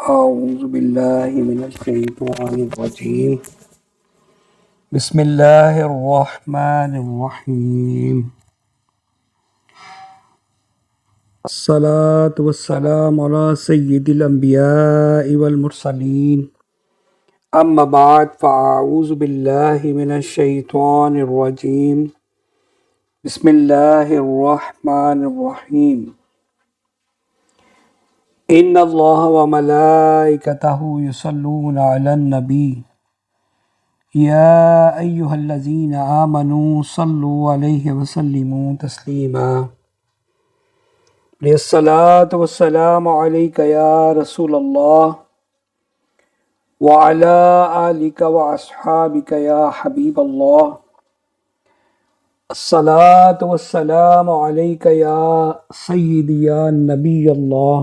أعوذ بالله من الشيطان الرجيم بسم الله الرحمن الرحيم الصلاة والسلام على سيد الأنبياء والمرسلين أما بعد فأعوذ بالله من الشيطان الرجيم بسم الله الرحمن الرحيم إن الله وملائكته يصلون على النبي يا أيها الذين آمنوا صلوا عليه وسلموا تسليما الصلاة والسلام عليك يا رسول الله وعلى آلك وأصحابك يا حبيب الله الصلاة والسلام عليك يا سيدي يا نبي الله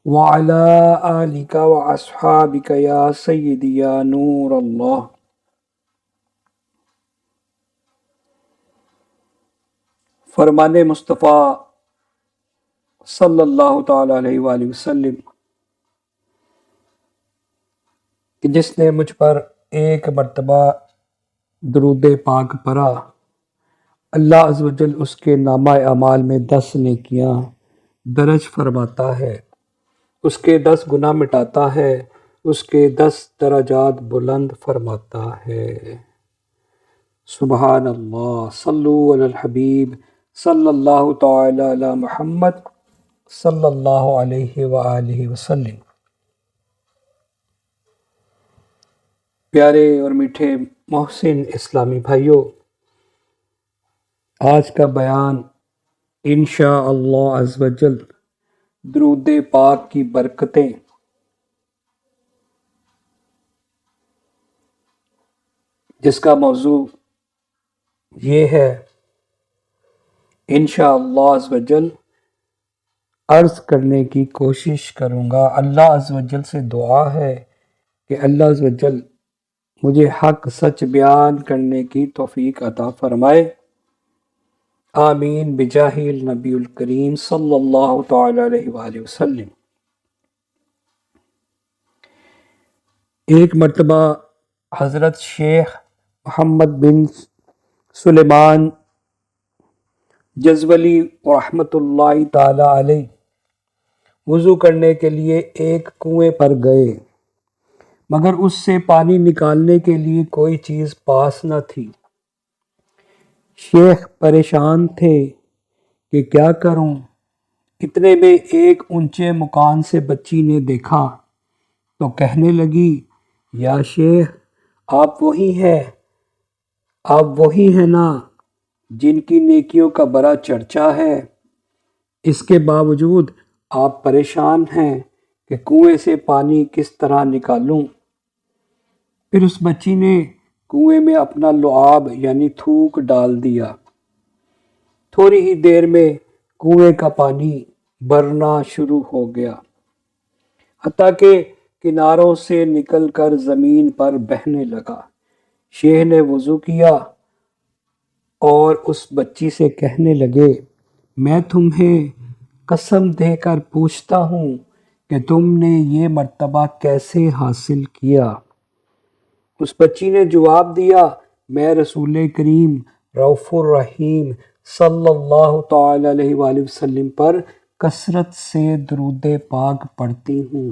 وعلى آلك وأصحابك يا سيدي يا نور الله فرمان مصطفیٰ صلی اللہ تعالیٰ علیہ وآلہ وسلم کہ جس نے مجھ پر ایک مرتبہ درود پاک پڑھا، اللہ عز و جل اس کے نامہ اعمال میں 10 نیکیاں درج فرماتا ہے، اس کے 10 گناہ مٹاتا ہے، اس کے 10 درجات بلند فرماتا ہے۔ سبحان اللہ، صلو علی الحبیب صلی اللہ تعالی علی محمد صلی اللہ علیہ وآلہ وسلم۔ پیارے اور میٹھے محسن اسلامی بھائیوں، آج کا بیان انشاءاللہ عز و جل درود پاک کی برکتیں، جس کا موضوع یہ ہے انشاءاللہ عز و جل عرض کرنے کی کوشش کروں گا۔ اللہ عز و جل سے دعا ہے کہ اللہ عز و جل مجھے حق سچ بیان کرنے کی توفیق عطا فرمائے، آمین بجاہ النبی الکریم صلی اللہ تعالی علیہ وآلہ وسلم۔ ایک مرتبہ حضرت شیخ محمد بن سلیمان جزولی رحمۃ اللہ تعالی علیہ وضو کرنے کے لیے ایک کنویں پر گئے، مگر اس سے پانی نکالنے کے لیے کوئی چیز پاس نہ تھی۔ شیخ پریشان تھے کہ کیا کروں۔ اتنے میں ایک اونچے مکان سے بچی نے دیکھا تو کہنے لگی، یا شیخ آپ وہی ہیں نا جن کی نیکیوں کا بڑا چرچا ہے، اس کے باوجود آپ پریشان ہیں کہ کنویں سے پانی کس طرح نکالوں۔ پھر اس بچی نے کنویں میں اپنا لعاب یعنی تھوک ڈال دیا۔ تھوڑی ہی دیر میں کنویں کا پانی بھرنا شروع ہو گیا، حتیٰ کہ کناروں سے نکل کر زمین پر بہنے لگا۔ شیخ نے وضو کیا اور اس بچی سے کہنے لگے، میں تمہیں قسم دے کر پوچھتا ہوں کہ تم نے یہ مرتبہ کیسے حاصل کیا؟ اس بچی نے جواب دیا، میں رسول کریم رؤوف الرحیم صلی اللہ تعالی علیہ وآلہ وسلم پر کثرت سے درود پاک پڑھتی ہوں۔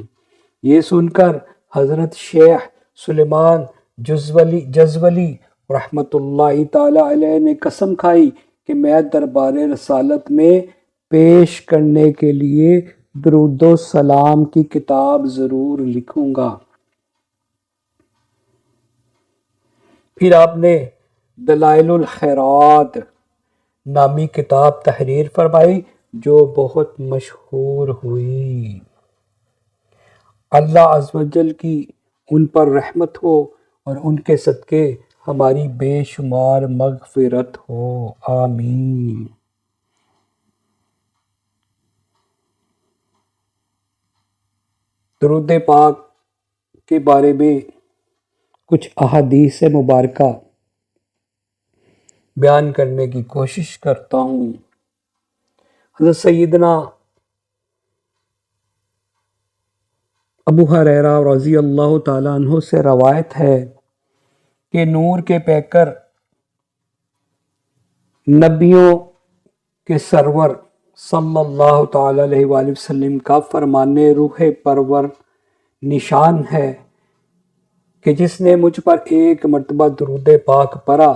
یہ سن کر حضرت شیخ سلیمان جزولی رحمۃ اللہ تعالی علیہ نے قسم کھائی کہ میں دربار رسالت میں پیش کرنے کے لیے درود و سلام کی کتاب ضرور لکھوں گا۔ پھر آپ نے دلائل الخیرات نامی کتاب تحریر فرمائی جو بہت مشہور ہوئی۔ اللہ عز و جل کی ان پر رحمت ہو اور ان کے صدقے ہماری بے شمار مغفرت ہو، آمین۔ درود پاک کے بارے میں کچھ احادیث مبارکہ بیان کرنے کی کوشش کرتا ہوں۔ حضرت سیدنا ابو ہریرہ رضی اللہ تعالیٰ عنہ سے روایت ہے کہ نور کے پیکر نبیوں کے سرور صلی اللہ تعالی علیہ وآلہ وسلم کا فرمان روح پرور نشان ہے کہ جس نے مجھ پر ایک مرتبہ درود پاک پڑھا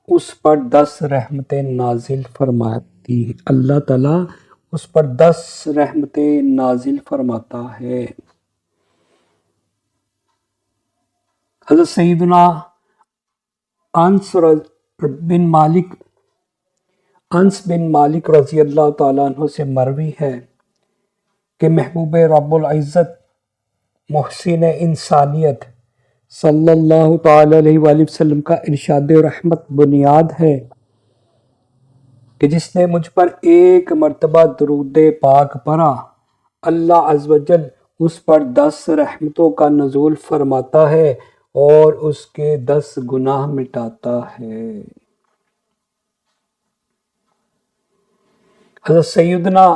اس پر 10 رحمتیں نازل فرماتی ہیں۔ اللہ تعالیٰ اس پر 10 رحمتیں نازل فرماتا ہے۔ حضرت سیدنا انس بن مالک رضی اللہ تعالیٰ عنہ سے مروی ہے کہ محبوب رب العزت محسن انسانیت صلی اللہ تعالی علیہ وآلہ وسلم کا ارشاد رحمت بنیاد ہے کہ جس نے مجھ پر ایک مرتبہ درود پاک پڑھا اللہ عز و جل اس پر 10 رحمتوں کا نزول فرماتا ہے اور اس کے 10 گناہ مٹاتا ہے۔ حضرت سیدنا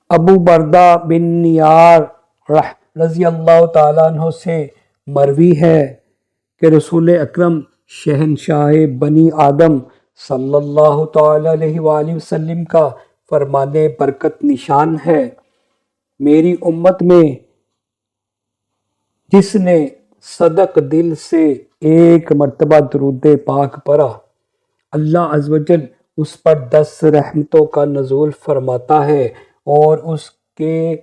ابو بردہ بن نیار رضی اللہ تعالیٰ عنہ سے مروی ہے کہ رسول اکرم شہنشاہ بنی آدم صلی اللہ تعالی علیہ وآلہ وسلم کا فرمان برکت نشان ہے، میری امت میں جس نے صدق دل سے ایک مرتبہ درود پاک پڑھا اللہ عز و جل اس پر 10 رحمتوں کا نزول فرماتا ہے اور اس کے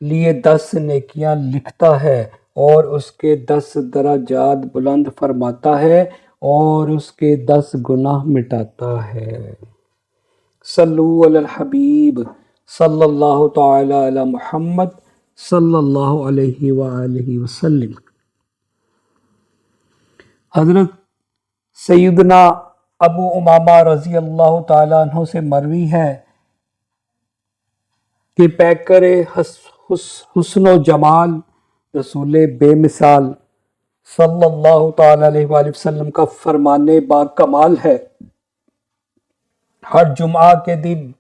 لیے 10 نیکیاں لکھتا ہے اور اس کے 10 درجات بلند فرماتا ہے اور اس کے 10 گناہ مٹاتا ہے۔ صلو علی الحبیب صلی اللہ تعالی علی محمد صلی اللہ علیہ وآلہ وسلم۔ حضرت سیدنا ابو امامہ رضی اللہ تعالیٰ عنہ سے مروی ہے کہ پیکر حسن و جمال رسول بے مثال صلی اللہ تعالی علیہ وآلہ وسلم کا فرمان با کمال ہے، ہر جمعہ کے دن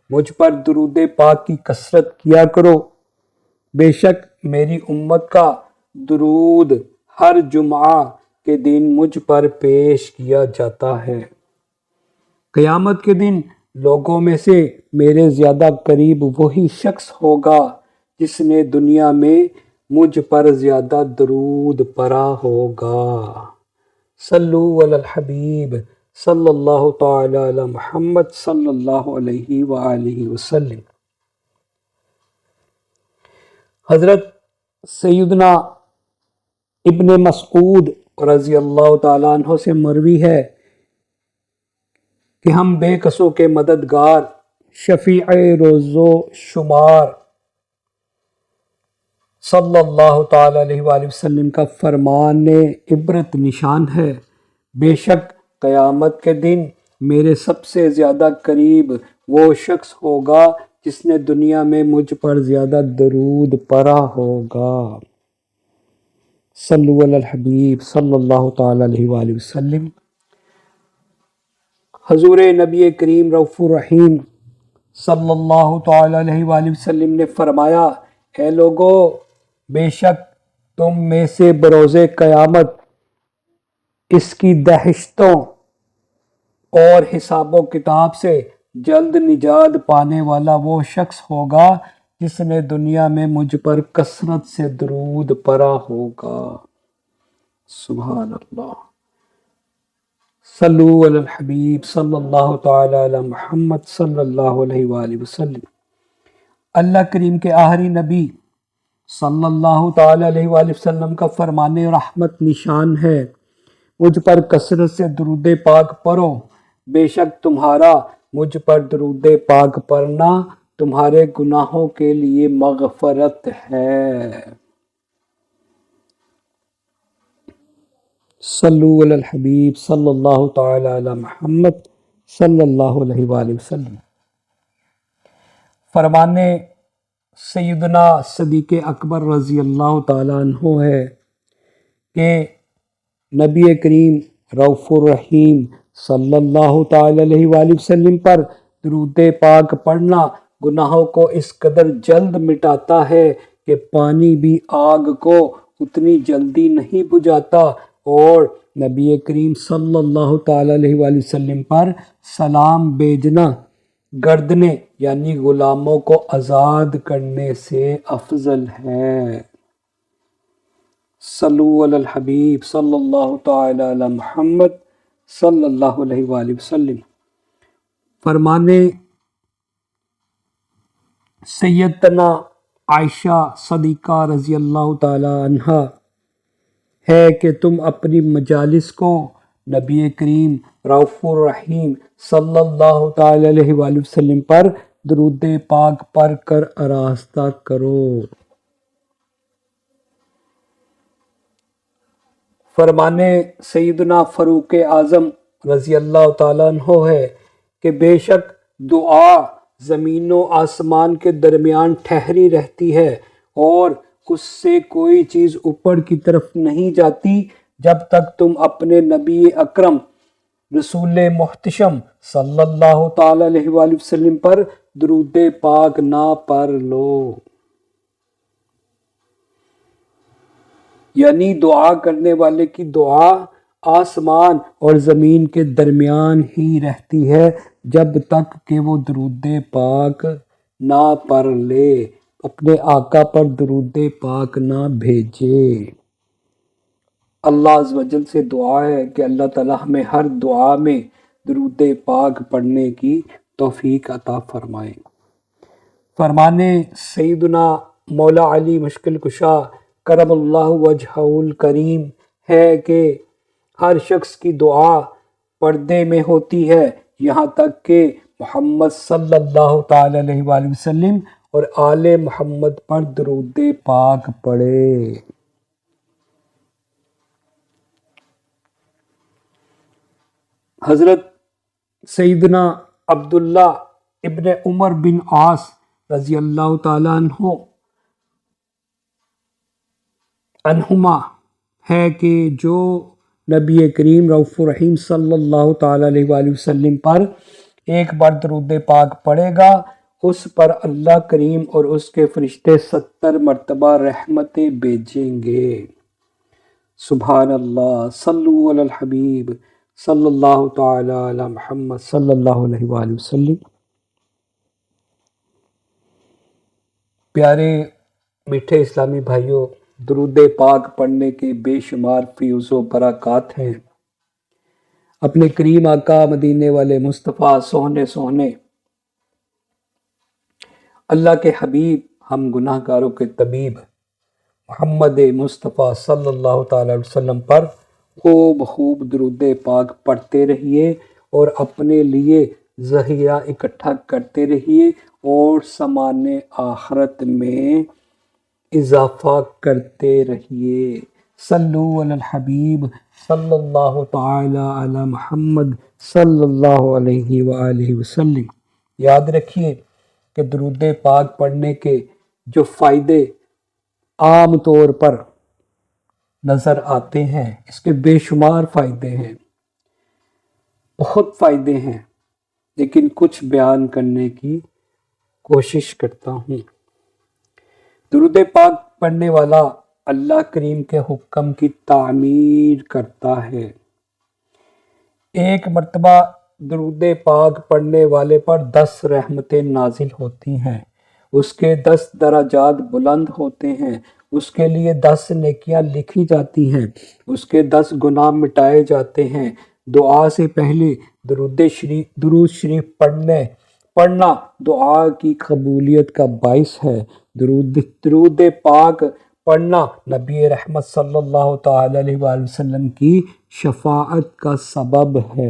مجھ پر درود پاک کی کثرت کیا کرو، بے شک میری امت کا درود ہر جمعہ کے دن مجھ پر پیش کیا جاتا ہے۔ قیامت کے دن لوگوں میں سے میرے زیادہ قریب وہی شخص ہوگا جس نے دنیا میں مجھ پر زیادہ درود پڑھا ہوگا۔ صلو علی الحبیب صلی اللہ تعالی علی محمد صلی اللہ علیہ وآلہ وسلم۔ حضرت سیدنا ابن مسعود رضی اللہ تعالیٰ عنہ سے مروی ہے کہ ہم بے کسوں کے مددگار شفیع روز و شمار صلی اللہ تعالی علیہ وآلہ وسلم کا فرمان عبرت نشان ہے، بے شک قیامت کے دن میرے سب سے زیادہ قریب وہ شخص ہوگا جس نے دنیا میں مجھ پر زیادہ درود پڑھا ہوگا۔ صلو علی الحبیب صلی اللہ تعالی علیہ وآلہ وسلم۔ حضور نبی کریم رؤوف الرحیم صلی اللہ تعالی علیہ وآلہ وسلم نے فرمایا، اے لوگو، بے شک تم میں سے بروز قیامت اس کی دہشتوں اور حساب و کتاب سے جلد نجات پانے والا وہ شخص ہوگا جس نے دنیا میں مجھ پر کثرت سے درود پڑھا ہوگا۔ سبحان اللہ۔ صلو علی الحبیب صلی اللہ تعالی علی محمد صلی اللہ علیہ وآلہ وسلم۔ اللہ کریم کے آخری نبی صلی اللہ تعالی علیہ وآلہ وسلم کا فرمان رحمت نشان ہے، مجھ پر کثرت سے درود پاک پڑھو، بے شک تمہارا مجھ پر درود پاک پڑھنا تمہارے گناہوں کے لیے مغفرت ہے۔ صلو علی الحبیب صلی اللہ تعالی علی محمد صلی اللہ علیہ وآلہ وسلم۔ فرمان سیدنا صدیق اکبر رضی اللہ تعالی عنہ ہے کہ نبی کریم رؤوف الرحیم صلی اللہ تعالی علیہ وآلہ وسلم پر درود پاک پڑھنا گناہوں کو اس قدر جلد مٹاتا ہے کہ پانی بھی آگ کو اتنی جلدی نہیں بجھاتا، اور نبی کریم صلی اللہ تعالی علیہ وآلہ وسلم پر سلام بھیجنا گردنے یعنی غلاموں کو آزاد کرنے سے افضل ہے۔ صلو علی الحبیب صلی اللہ تعالی علی محمد صلی اللہ علیہ وآلہ وسلم۔ فرمانے سیدتنا عائشہ صدیقہ رضی اللہ تعالی عنہا ہے کہ تم اپنی مجالس کو نبی کریم رؤوف الرحیم صلی اللہ تعالی علیہ وآلہ وسلم پر درود پاک پڑھ کر آراستہ کرو۔ فرمانے سیدنا فاروق اعظم رضی اللہ تعالیٰ عنہ ہے کہ بے شک دعا زمین و آسمان کے درمیان ٹھہری رہتی ہے اور اس سے کوئی چیز اوپر کی طرف نہیں جاتی جب تک تم اپنے نبی اکرم رسول محتشم صلی اللہ تعالی علیہ وآلہ وسلم پر درود پاک نہ پڑھ لو۔ یعنی دعا کرنے والے کی دعا آسمان اور زمین کے درمیان ہی رہتی ہے جب تک کہ وہ درود پاک نہ پڑھ لے، اپنے آقا پر درود پاک نہ بھیجے۔ اللہ عز و جل سے دعا ہے کہ اللہ تعالیٰ ہمیں ہر دعا میں درود پاک پڑھنے کی توفیق عطا فرمائے۔ فرمانے سیدنا مولا علی مشکل کشا کرم اللہ وجہہ الکریم ہے کہ ہر شخص کی دعا پردے میں ہوتی ہے یہاں تک کہ محمد صلی اللہ تعالی علیہ وآلہ وسلم اور آل محمد پر درود پاک پڑھے۔ حضرت سیدنا عبداللہ ابن عمر بن عاص رضی اللہ تعالیٰ عنہما ہے کہ جو نبی کریم رؤوف الرحیم صلی اللہ تعالی علیہ وآلہ وسلم پر ایک بار درود پاک پڑھے گا اس پر اللہ کریم اور اس کے فرشتے 70 مرتبہ رحمتیں بھیجیں گے۔ سبحان اللہ، صلو علی الحبیب صلی اللہ تعالی علی محمد صلی اللہ علیہ وآلہ وسلم۔ پیارے میٹھے اسلامی بھائیوں، درود پاک پڑھنے کے بے شمار فیوز و برکات ہیں۔ اپنے کریم آقا مدینے والے مصطفیٰ سوہنے اللہ کے حبیب ہم گناہ گاروں کے طبیب محمد مصطفیٰ صلی اللہ تعالی علیہ وسلم پر خوب درود پاک پڑھتے رہیے اور اپنے لیے ذخیرہ اکٹھا کرتے رہیے اور سامان آخرت میں اضافہ کرتے رہیے۔ صلو علی الحبیب صلی اللہ تعالی علی محمد صلی اللہ علیہ وآلہ وسلم۔ یاد رکھیے کہ درود پاک پڑھنے کے جو فائدے عام طور پر نظر آتے ہیں، اس کے بے شمار فائدے ہیں، بہت فائدے ہیں، لیکن کچھ بیان کرنے کی کوشش کرتا ہوں۔ درود پاک پڑھنے والا اللہ کریم کے حکم کی تعمیر کرتا ہے۔ ایک مرتبہ درود پاک پڑھنے والے پر 10 رحمتیں نازل ہوتی ہیں، اس کے 10 درجات بلند ہوتے ہیں، اس کے لیے 10 نیکیاں لکھی جاتی ہیں، اس کے 10 گناہ مٹائے جاتے ہیں۔ دعا سے پہلے درود شریف پڑھنا دعا کی قبولیت کا باعث ہے۔ درود پاک پڑھنا نبی رحمت صلی اللہ تعالی علیہ وآلہ وسلم کی شفاعت کا سبب ہے۔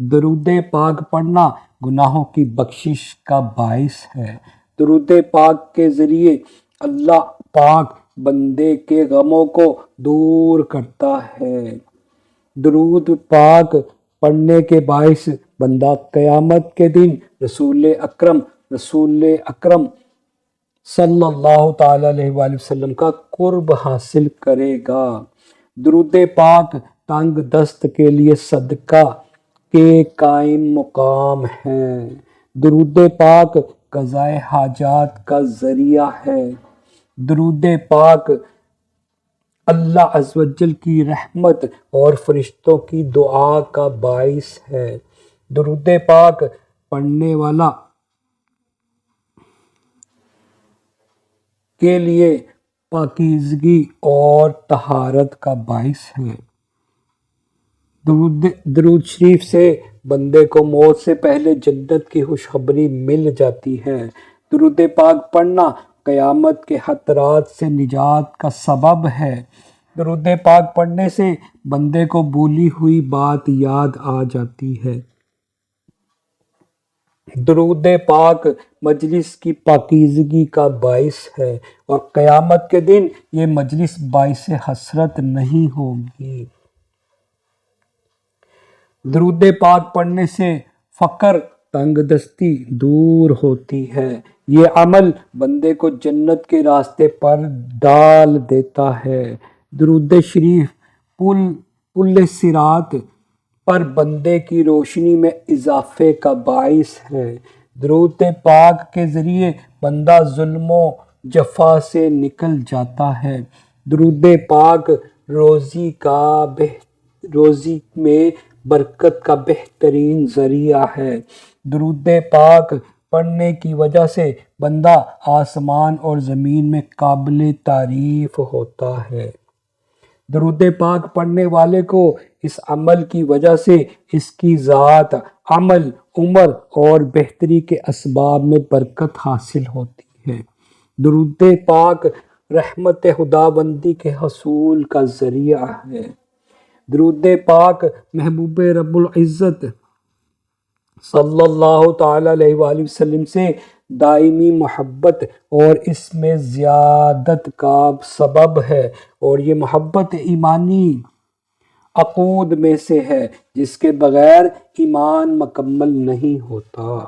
درود پاک پڑھنا گناہوں کی بخشش کا باعث ہے۔ درود پاک کے ذریعے اللہ پاک بندے کے غموں کو دور کرتا ہے۔ درود پاک پڑھنے کے باعث بندہ قیامت کے دن رسول اکرم صلی اللہ تعالی علیہ وآلہ وسلم کا قرب حاصل کرے گا۔ درود پاک تنگ دست کے لیے صدقہ کے قائم مقام ہے۔ درود پاک قضائے حاجات کا ذریعہ ہے۔ درود پاک اللہ عز و جل کی رحمت اور فرشتوں کی دعا کا باعث ہے۔ درود پاک پڑھنے والا کے لیے پاکیزگی اور طہارت کا باعث ہے۔ درود شریف سے بندے کو موت سے پہلے جنت کی خوشخبری مل جاتی ہے۔ درود پاک پڑھنا قیامت کے خطرات سے نجات کا سبب ہے۔ درود پاک پڑھنے سے بندے کو بھولی ہوئی بات یاد آ جاتی ہے۔ درود پاک مجلس کی پاکیزگی کا باعث ہے اور قیامت کے دن یہ مجلس باعث حسرت نہیں ہوگی۔ درود پاک پڑھنے سے فقر تنگ دستی دور ہوتی ہے۔ یہ عمل بندے کو جنت کے راستے پر ڈال دیتا ہے۔ درود شریف پل صراط پر بندے کی روشنی میں اضافے کا باعث ہے۔ درود پاک کے ذریعے بندہ ظلم و جفا سے نکل جاتا ہے۔ درود پاک روزی میں برکت کا بہترین ذریعہ ہے۔ درود پاک پڑھنے کی وجہ سے بندہ آسمان اور زمین میں قابل تعریف ہوتا ہے۔ درود پاک پڑھنے والے کو اس عمل کی وجہ سے اس کی ذات، عمل، عمر اور بہتری کے اسباب میں برکت حاصل ہوتی ہے۔ درود پاک رحمت خداوندی کے حصول کا ذریعہ ہے۔ درود پاک محبوب رب العزت صلی اللہ تعالیٰ علیہ وآلہ وسلم سے دائمی محبت اور اس میں زیادت کا سبب ہے، اور یہ محبت ایمانی عقود میں سے ہے جس کے بغیر ایمان مکمل نہیں ہوتا۔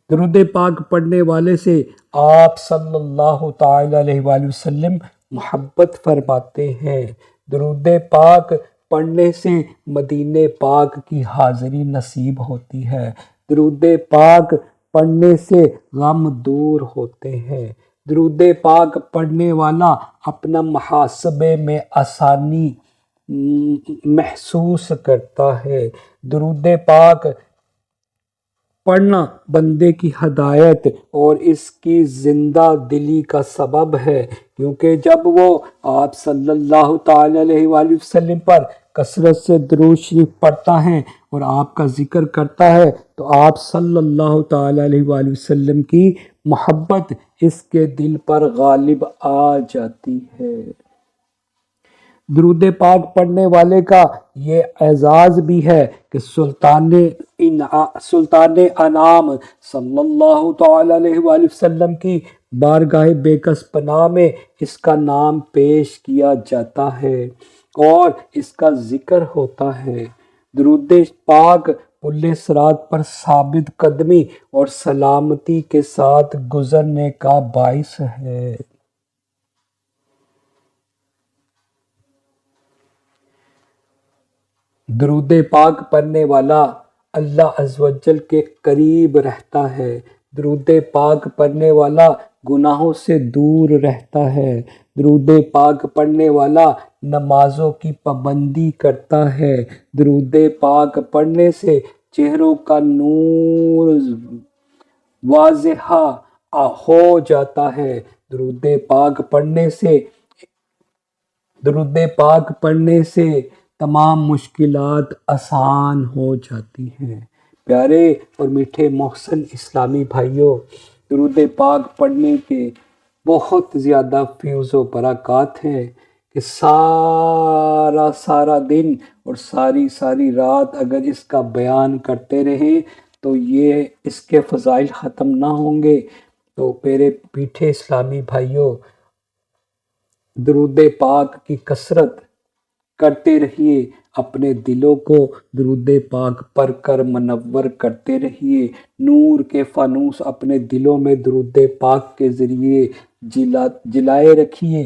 درود پاک پڑھنے والے سے آپ صلی اللہ تعالیٰ علیہ وآلہ وسلم محبت فرماتے ہیں۔ درود پاک پڑھنے سے مدینہ پاک کی حاضری نصیب ہوتی ہے۔ درود پاک پڑھنے سے غم دور ہوتے ہیں۔ درود پاک پڑھنے والا اپنا محاسبے میں آسانی محسوس کرتا ہے۔ درود پاک پڑھنا بندے کی ہدایت اور اس کی زندہ دلی کا سبب ہے، کیونکہ جب وہ آپ صلی اللہ تعالیٰ علیہ وآلہ وسلم پر کثرت سے درود شریف پڑھتا ہے اور آپ کا ذکر کرتا ہے تو آپ صلی اللہ تعالیٰ علیہ وآلہ وسلم کی محبت اس کے دل پر غالب آ جاتی ہے۔ درود پاک پڑھنے والے کا یہ اعزاز بھی ہے کہ سلطان انعام صلی اللہ تعالیٰ علیہ وآلہ وسلم کی بارگاہ بے کس پناہ میں اس کا نام پیش کیا جاتا ہے اور اس کا ذکر ہوتا ہے۔ درود پاک پل صراط پر ثابت قدمی اور سلامتی کے ساتھ گزرنے کا باعث ہے۔ درود پاک پڑھنے والا اللہ عز و جل کے قریب رہتا ہے۔ درود پاک پڑھنے والا گناہوں سے دور رہتا ہے۔ درود پاک پڑھنے والا نمازوں کی پابندی کرتا ہے۔ درود پاک پڑھنے سے چہروں کا نور واضح ہو جاتا ہے۔ درود پاک پڑھنے سے تمام مشکلات آسان ہو جاتی ہیں۔ پیارے اور میٹھے محسن اسلامی بھائیوں، درود پاک پڑھنے کے بہت زیادہ فیض و برکات ہیں کہ سارا دن اور ساری رات اگر اس کا بیان کرتے رہیں تو یہ اس کے فضائل ختم نہ ہوں گے۔ تو میرے میٹھے اسلامی بھائیوں، درود پاک کی کثرت کرتے رہیے، اپنے دلوں کو درود پاک پڑھ کر منور کرتے رہیے۔ نور کے فانوس اپنے دلوں میں درود پاک کے ذریعے جلائے رکھیے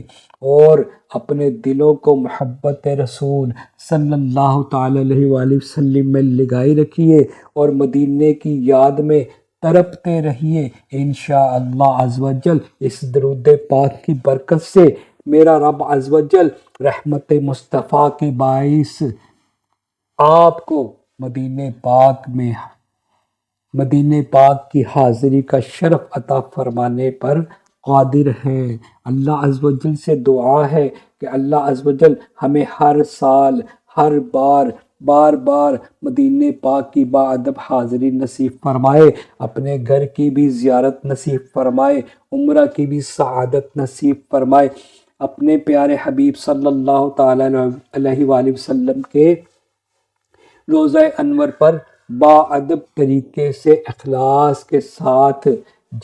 اور اپنے دلوں کو محبت رسول صلی اللہ تعالیٰ علیہ وآلہ وسلم میں لگائے رکھیے اور مدینے کی یاد میں تڑپتے رہیے انشاءاللہ عز و جل۔ اس درود پاک کی برکت سے میرا رب عز و جل رحمت مصطفیٰ کے باعث آپ کو مدینہ پاک کی حاضری کا شرف عطا فرمانے پر قادر ہے۔ اللہ عز و جل سے دعا ہے کہ اللہ عز و جل ہمیں ہر سال ہر بار بار مدینہ پاک کی باادب حاضری نصیب فرمائے، اپنے گھر کی بھی زیارت نصیب فرمائے، عمرہ کی بھی سعادت نصیب فرمائے، اپنے پیارے حبیب صلی اللہ تعالی علیہ وآلہ وسلم کے روضہ انور پر باادب طریقے سے اخلاص کے ساتھ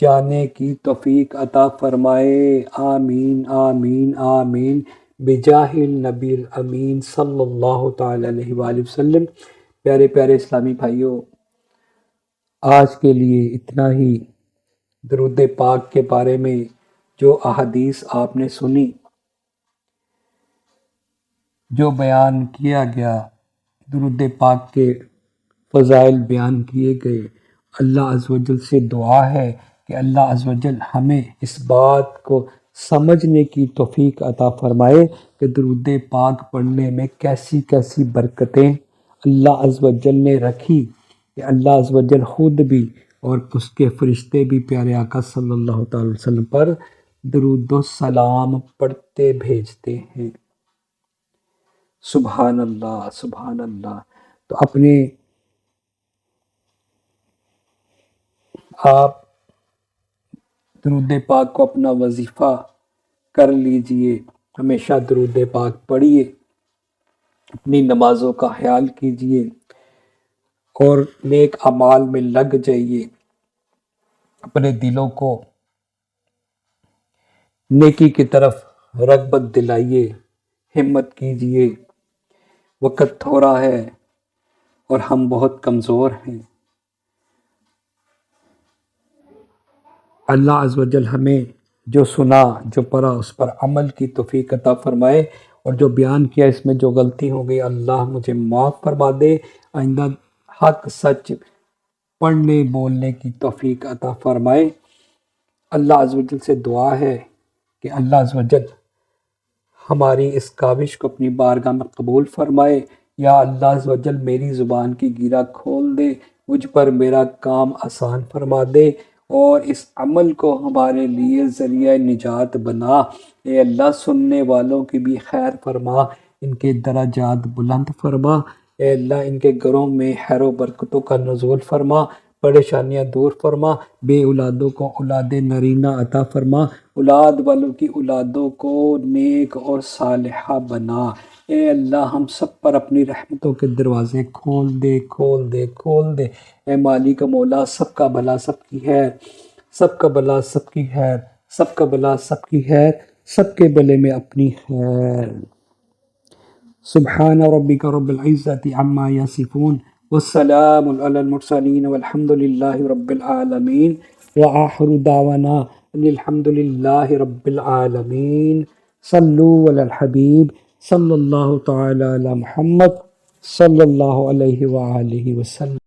جانے کی توفیق عطا فرمائے، آمین آمین آمین بجاہ النبی الامین صلی اللہ تعالی علیہ وآلہ وسلم۔ پیارے پیارے اسلامی بھائیوں، آج کے لیے اتنا ہی۔ درود پاک کے بارے میں جو احادیث آپ نے سنی، جو بیان کیا گیا، درود پاک کے فضائل بیان کیے گئے، اللہ عز و جل سے دعا ہے کہ اللہ عز و جل ہمیں اس بات کو سمجھنے کی توفیق عطا فرمائے کہ درود پاک پڑھنے میں کیسی کیسی برکتیں اللہ عز و جل نے رکھی، کہ اللہ عز و جل خود بھی اور اس کے فرشتے بھی پیارے آقا صلی اللہ تعالی وسلم پر درود و سلام پڑھتے بھیجتے ہیں۔ سبحان اللہ سبحان اللہ۔ تو آپ درود پاک کو اپنا وظیفہ کر لیجئے، ہمیشہ درود پاک پڑھیے، اپنی نمازوں کا خیال کیجئے اور نیک اعمال میں لگ جائیے، اپنے دلوں کو نیکی کی طرف رغبت دلائیے، ہمت کیجئے۔ وقت تھوڑا ہے اور ہم بہت کمزور ہیں۔ اللہ عز و جل ہمیں جو سنا جو پڑھا اس پر عمل کی توفیق عطا فرمائے، اور جو بیان کیا اس میں جو غلطی ہو گئی اللہ مجھے معاف فرما دے، آئندہ حق سچ پڑھنے بولنے کی توفیق عطا فرمائے۔ اللہ عز و جل سے دعا ہے کہ اللہ عز و جل ہماری اس کاوش کو اپنی بارگاہ میں قبول فرمائے۔ یا اللہ عز و جل میری زبان کی گیرا کھول دے، مجھ پر میرا کام آسان فرما دے، اور اس عمل کو ہمارے لیے ذریعہ نجات بنا۔ اے اللہ سننے والوں کی بھی خیر فرما، ان کے درجات بلند فرما۔ اے اللہ ان کے گھروں میں خیر و برکتوں کا نزول فرما، پریشانیاں دور فرما، بے اولادوں کو اولاد نرینہ عطا فرما، اولاد والوں کی اولادوں کو نیک اور صالحہ بنا۔ اے اللہ ہم سب پر اپنی رحمتوں کے دروازے کھول دے کھول دے کھول دے۔ اے مالک مولا سب کا بھلا سب کی خیر، سب کا بھلا سب کی خیر، سب کا بھلا سب کی خیر، سب کے بھلے میں اپنی خیر۔ سبحان ربک رب العزت عما یصفون والسلام علی المرسلین والحمد للہ رب العالمین، وآخر دعوانا ان الحمد للہ رب العالمین۔ صلو علی الحبیب صلی اللہ تعالی علی محمد صلی اللہ علیہ وآلہ وسلم۔